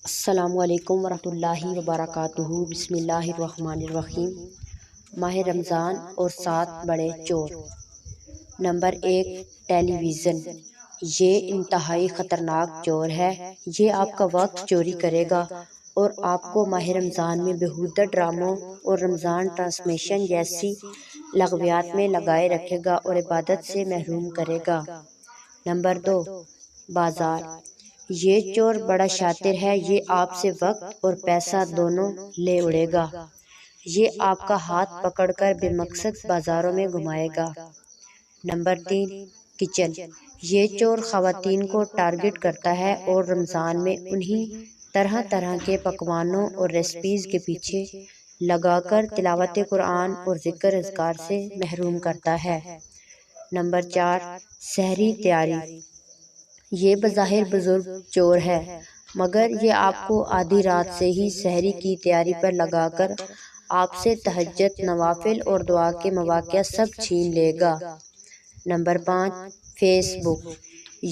السلام علیکم ورحمۃ اللہ وبرکاتہ۔ بسم اللہ الرحمن الرحیم۔ ماہ رمضان اور 7 بڑے چور۔ نمبر 1، ٹیلی ویژن۔ یہ انتہائی خطرناک چور ہے۔ یہ آپ کا وقت چوری کرے گا اور آپ کو ماہ رمضان میں بیہودہ ڈراموں اور رمضان ٹرانسمیشن جیسی لغویات میں لگائے رکھے گا اور عبادت سے محروم کرے گا۔ نمبر 2، بازار۔ یہ چور بڑا شاطر ہے۔ یہ آپ سے وقت اور پیسہ دونوں لے اڑے گا۔ یہ آپ کا ہاتھ پکڑ کر بے مقصد بازاروں میں گھمائے گا۔ Number 3، kitchen. یہ چور خواتین کو ٹارگٹ کرتا ہے اور رمضان میں انہیں طرح طرح کے پکوانوں اور ریسیپیز کے پیچھے لگا کر تلاوت قرآن اور ذکر اذکار سے محروم کرتا ہے۔ نمبر 4، سحری تیاری۔ یہ بظاہر بزرگ چور ہے، مگر یہ آپ کو آدھی رات سے ہی سحری کی تیاری پر لگا کر آپ سے تہجد، نوافل اور دعا کے مواقع سب چھین لے گا۔ نمبر 5، فیس بک۔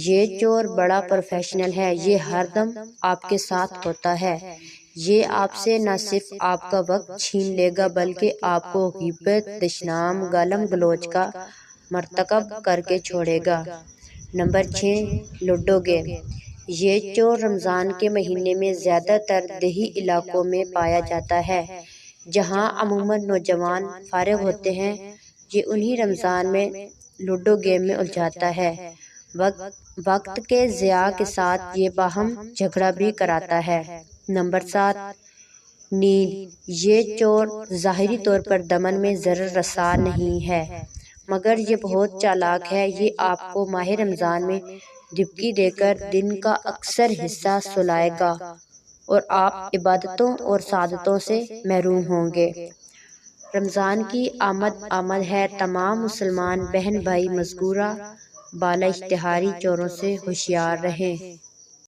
یہ چور بڑا پروفیشنل ہے۔ یہ ہر دم آپ کے ساتھ ہوتا ہے۔ یہ آپ سے نہ صرف آپ کا وقت چھین لے گا بلکہ آپ کو غیبت، دشنام، گالم گلوچ کا مرتکب کر کے چھوڑے گا۔ Number 6، ludo game. یہ چور رمضان کے مہینے میں زیادہ تر دیہی علاقوں میں پایا جاتا ہے، جہاں عموماً نوجوان فارغ ہوتے ہیں۔ یہ انہیں رمضان میں لوڈو گیم میں الجھاتا ہے۔ وقت کے ضیاع کے ساتھ یہ باہم جھگڑا بھی کراتا ہے۔ نمبر 7، نیند۔ یہ چور ظاہری طور پر دمن میں ضرر رساں نہیں ہے، مگر یہ بہت چالاک ہے۔ یہ آپ کو ماہ رمضان میں دبکی دے کر دن کا اکثر حصہ سلائے گا اور آپ عبادتوں اور سعادتوں سے محروم ہوں گے۔ رمضان کی آمد ہے۔ تمام مسلمان بہن بھائی مذکورہ بالا اشتہاری چوروں سے ہوشیار رہیں۔